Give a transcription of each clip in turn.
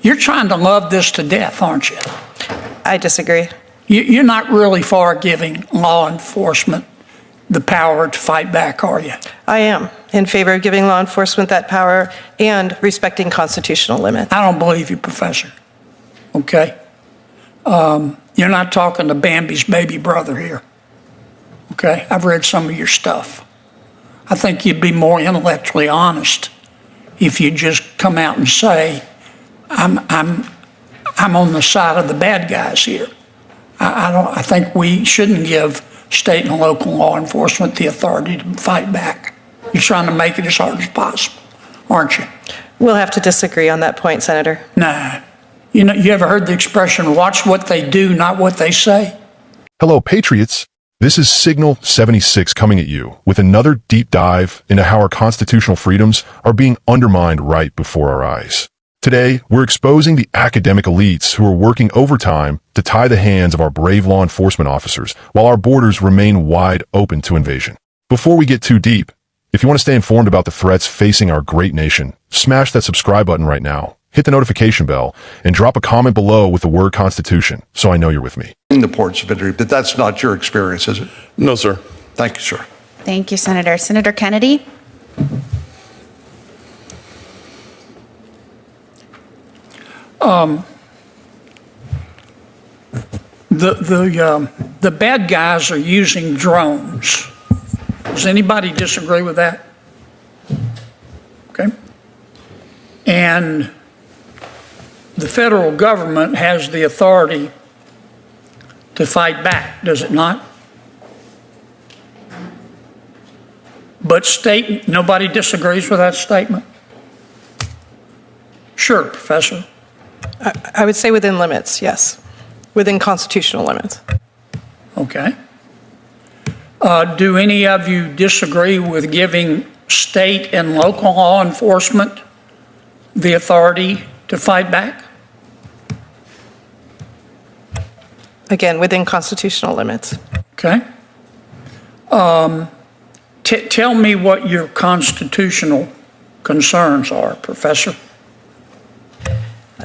You're trying to love this to death, aren't you? I disagree. You're not really for giving law enforcement the power to fight back, are you? I am in favor of giving law enforcement that power and respecting constitutional limits. I don't believe you, Professor. Okay? You're not talking to Bambi's baby brother here. Okay? I've read some of your stuff. I think you'd be more intellectually honest if you just come out and say, I'm on the side of the bad guys here. I think we shouldn't give state and local law enforcement the authority to fight back. You're trying to make it as hard as possible, aren't you? We'll have to disagree on that point, Senator. Nah. You know, you ever heard the expression, watch what they do, not what they say? Hello, Patriots. This is Signal 76 coming at you with another deep dive into how our constitutional freedoms are being undermined right before our eyes. Today, we're exposing the academic elites who are working overtime to tie the hands of our brave law enforcement officers while our borders remain wide open to invasion. Before we get too deep, if you want to stay informed about the threats facing our great nation, smash that subscribe button right now, hit the notification bell, and drop a comment below with the word Constitution so I know you're with me. In the ports of entry, but that's not your experience, is it? No, sir. Thank you, sir. Thank you, Senator. Senator Kennedy? The bad guys are using drones. Does anybody disagree with that? Okay. And the federal government has the authority to fight back, does it not? But state, nobody disagrees with that statement? Sure, Professor. I would say within limits, yes. Within constitutional limits. Okay. Do any of you disagree with giving state and local law enforcement the authority to fight back? Again, within constitutional limits. Okay. Tell me what your constitutional concerns are, Professor.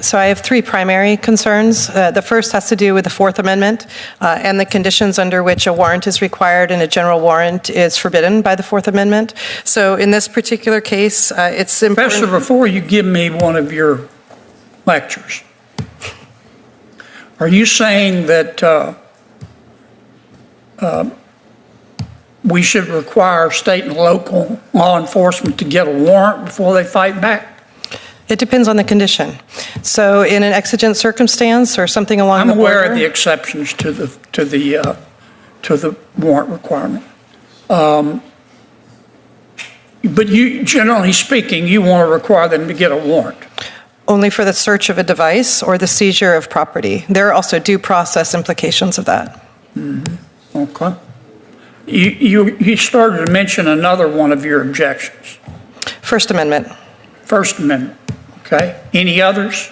So I have three primary concerns. The first has to do with the Fourth Amendment and the conditions under which a warrant is required and a general warrant is forbidden by the Fourth Amendment. So in this particular case, it's important. Professor, before you give me one of your lectures, are you saying that we should require state and local law enforcement to get a warrant before they fight back? It depends on the condition. So in an exigent circumstance or something along the border. I'm aware of the exceptions to the warrant requirement. But you, generally speaking, you want to require them to get a warrant. Only for the search of a device or the seizure of property. There are also due process implications of that. Mm-hmm. Okay. You started to mention another one of your objections. First Amendment. First Amendment. Okay. Any others?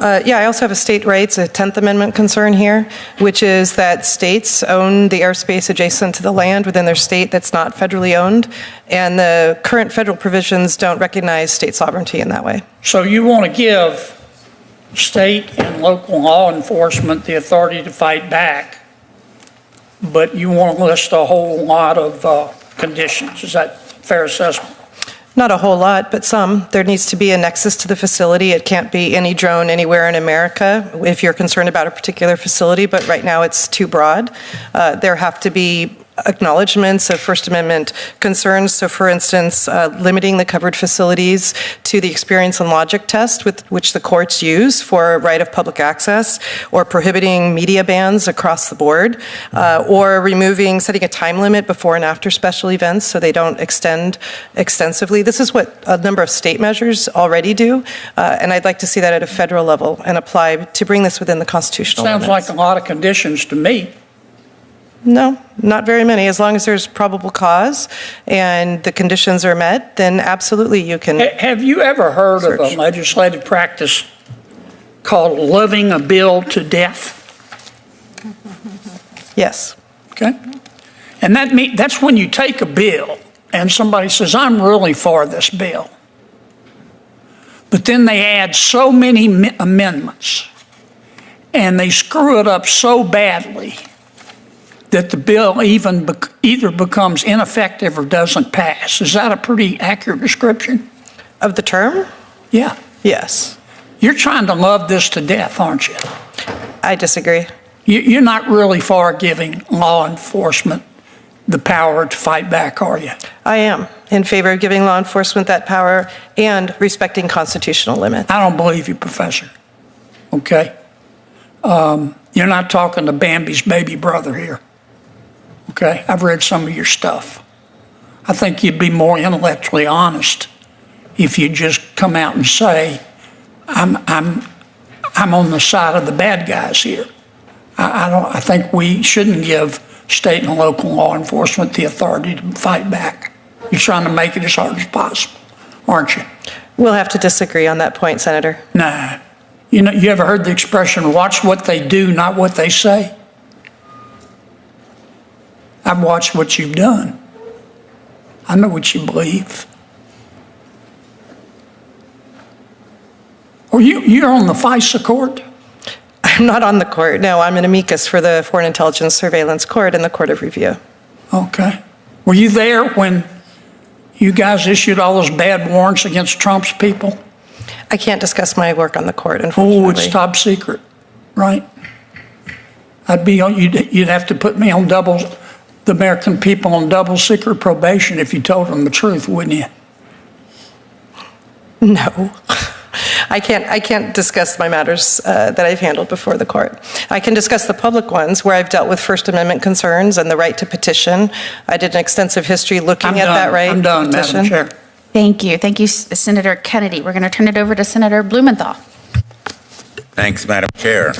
Yeah, I also have a state rights, a 10th Amendment concern here, which is that states own the airspace adjacent to the land within their state that's not federally owned, and the current federal provisions don't recognize state sovereignty in that way. So you want to give state and local law enforcement the authority to fight back, but you want to list a whole lot of conditions. Is that a fair assessment? Not a whole lot, but some. There needs to be a nexus to the facility. It can't be any drone anywhere in America if you're concerned about a particular facility, but right now it's too broad. There have to be acknowledgments of First Amendment concerns. So for instance, limiting the covered facilities to the experience and logic test with which the courts use for right of public access, or prohibiting media bans across the board, or setting a time limit before and after special events so they don't extend extensively. This is what a number of state measures already do, and I'd like to see that at a federal level and apply to bring this within the constitutional limits. Sounds like a lot of conditions to me. No, not very many. As long as there's probable cause and the conditions are met, then absolutely you can. Have you ever heard of a legislative practice called loving a bill to death? Yes. Okay. And that's when you take a bill and somebody says, I'm really for this bill, But then they add so many amendments and they screw it up so badly that the bill either becomes ineffective or doesn't pass. Is that a pretty accurate description? Of the term? Yeah. Yes. You're trying to love this to death, aren't you? I disagree. You're not really for giving law enforcement the power to fight back, are you? I am in favor of giving law enforcement that power and respecting constitutional limits. I don't believe you, Professor. Okay? You're not talking to Bambi's baby brother here. Okay? I've read some of your stuff. I think you'd be more intellectually honest if you just come out and say, I'm on the side of the bad guys here. I think we shouldn't give state and local law enforcement the authority to fight back. You're trying to make it as hard as possible, aren't you? We'll have to disagree on that point, Senator. Nah. You know, you ever heard the expression, watch what they do, not what they say? I've watched what you've done. I know what you believe. Or you're on the FISA court? I'm not on the court. No, I'm an amicus for the Foreign Intelligence Surveillance Court and the Court of Review. Okay. Were you there when you guys issued all those bad warrants against Trump's people? I can't discuss my work on the court, unfortunately. Oh, it's top secret, right? You'd have to put me on the American people on double secret probation if you told them the truth, wouldn't you? No. I can't discuss my matters that I've handled before the court. I can discuss the public ones where I've dealt with First Amendment concerns and the right to petition. I did an extensive history looking at that right. I'm done, petition. Madam Chair. Thank you. Thank you, Senator Kennedy. We're going to turn it over to Senator Blumenthal. Thanks, Madam Chair.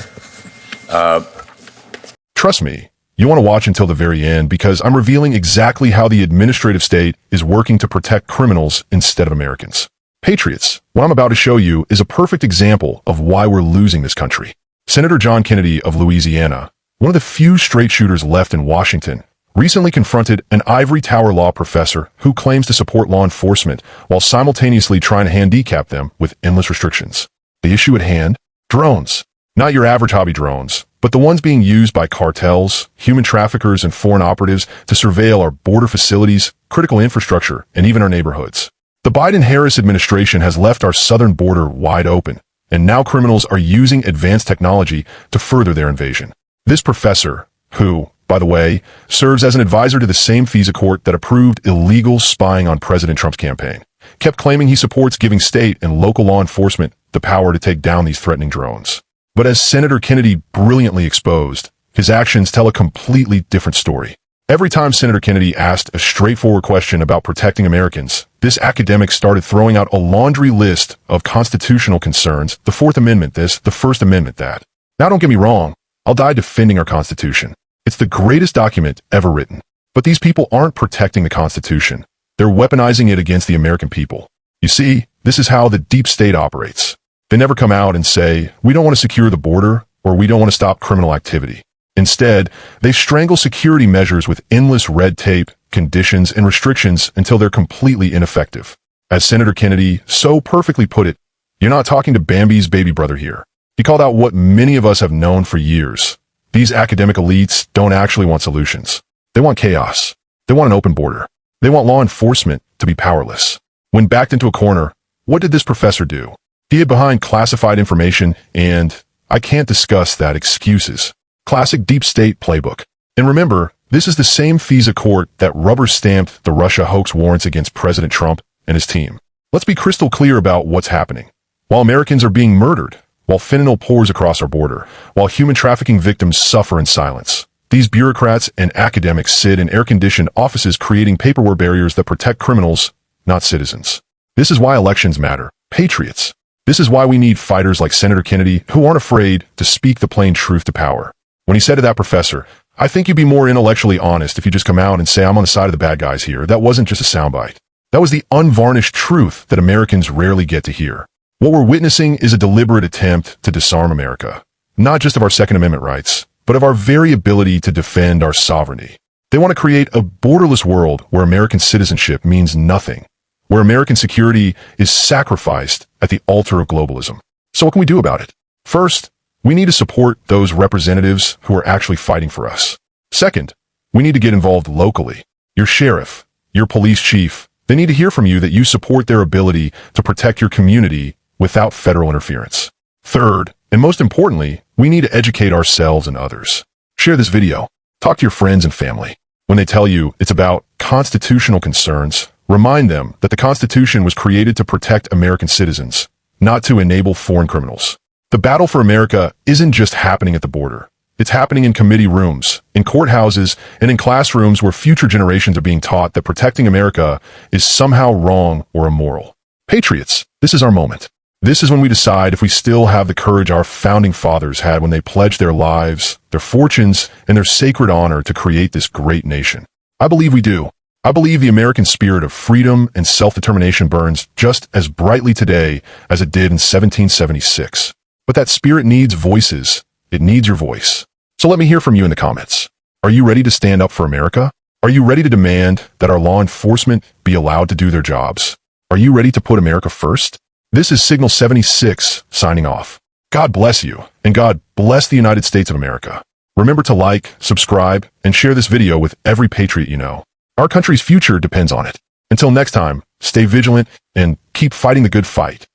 Trust me, you want to watch until the very end because I'm revealing exactly how the administrative state is working to protect criminals instead of Americans. Patriots, what I'm about to show you is a perfect example of why we're losing this country. Senator John Kennedy of Louisiana, one of the few straight shooters left in Washington, recently confronted an ivory tower law professor who claims to support law enforcement while simultaneously trying to handicap them with endless restrictions. The issue at hand? Drones. Not your average hobby drones, but the ones being used by cartels, human traffickers, and foreign operatives to surveil our border facilities, critical infrastructure, and even our neighborhoods. The Biden-Harris administration has left our southern border wide open, and now criminals are using advanced technology to further their invasion. This professor, who, by the way, serves as an advisor to the same FISA court that approved illegal spying on President Trump's campaign, kept claiming he supports giving state and local law enforcement the power to take down these threatening drones. But as Senator Kennedy brilliantly exposed, his actions tell a completely different story. Every time Senator Kennedy asked a straightforward question about protecting Americans, this academic started throwing out a laundry list of constitutional concerns, the Fourth Amendment this, the First Amendment that. Now don't get me wrong, I'll die defending our Constitution. It's the greatest document ever written. But these people aren't protecting the Constitution. They're weaponizing it against the American people. You see, this is how the deep state operates. They never come out and say, we don't want to secure the border, or we don't want to stop criminal activity. Instead, they strangle security measures with endless red tape, conditions, and restrictions until they're completely ineffective. As Senator Kennedy so perfectly put it, you're not talking to Bambi's baby brother here. He called out what many of us have known for years. These academic elites don't actually want solutions. They want chaos. They want an open border. They want law enforcement to be powerless. When backed into a corner, what did this professor do? He hid behind classified information and, I can't discuss that, excuses. Classic deep state playbook. And remember, this is the same FISA court that rubber-stamped the Russia hoax warrants against President Trump and his team. Let's be crystal clear about what's happening. While Americans are being murdered, while fentanyl pours across our border, while human trafficking victims suffer in silence, these bureaucrats and academics sit in air-conditioned offices creating paperwork barriers that protect criminals, not citizens. This is why elections matter. Patriots. This is why we need fighters like Senator Kennedy who aren't afraid to speak the plain truth to power. When he said to that professor, I think you'd be more intellectually honest if you just come out and say I'm on the side of the bad guys here. That wasn't just a soundbite. That was the unvarnished truth that Americans rarely get to hear. What we're witnessing is a deliberate attempt to disarm America, not just of our Second Amendment rights, but of our very ability to defend our sovereignty. They want to create a borderless world where American citizenship means nothing, where American security is sacrificed at the altar of globalism. So what can we do about it? First, we need to support those representatives who are actually fighting for us. Second, we need to get involved locally. Your sheriff, your police chief, they need to hear from you that you support their ability to protect your community without federal interference. Third, and most importantly, we need to educate ourselves and others. Share this video. Talk to your friends and family. When they tell you it's about constitutional concerns, remind them that the Constitution was created to protect American citizens, not to enable foreign criminals. The battle for America isn't just happening at the border. It's happening in committee rooms, in courthouses, and in classrooms where future generations are being taught that protecting America is somehow wrong or immoral. Patriots, this is our moment. This is when we decide if we still have the courage our founding fathers had when they pledged their lives, their fortunes, and their sacred honor to create this great nation. I believe we do. I believe the American spirit of freedom and self-determination burns just as brightly today as it did in 1776. But that spirit needs voices. It needs your voice. So let me hear from you in the comments. Are you ready to stand up for America? Are you ready to demand that our law enforcement be allowed to do their jobs? Are you ready to put America first? This is Signal 76 signing off. God bless you, and God bless the United States of America. Remember to like, subscribe, and share this video with every patriot you know. Our country's future depends on it. Until next time, stay vigilant and keep fighting the good fight.